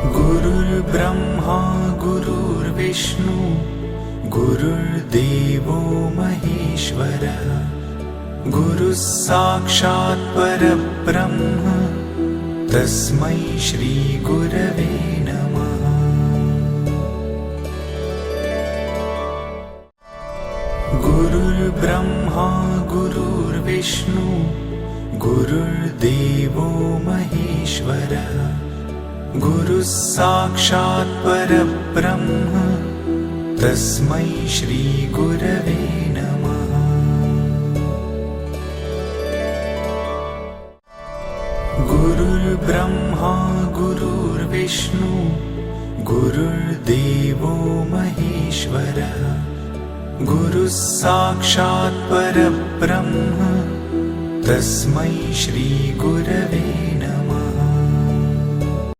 गुरुर्ब्रह्मा गुरुर्विष्णु गुरुर्देवो महेश्वरः गुरुः साक्षात् परब्रह्म तस्मै श्री गुरवे नमः। गुरुर्ब्रह्मा गुरुर्विष्णु गुरुर्देवो महेश्वरः गुरुः साक्षात् परब्रह्म तस्मै श्री गुरवे नमः। गुरुर्ब्रह्मा गुरुर्विष्णु गुरुर्देवो महेश्वरः गुरुः साक्षात् परब्रह्म तस्मै श्री गुरवे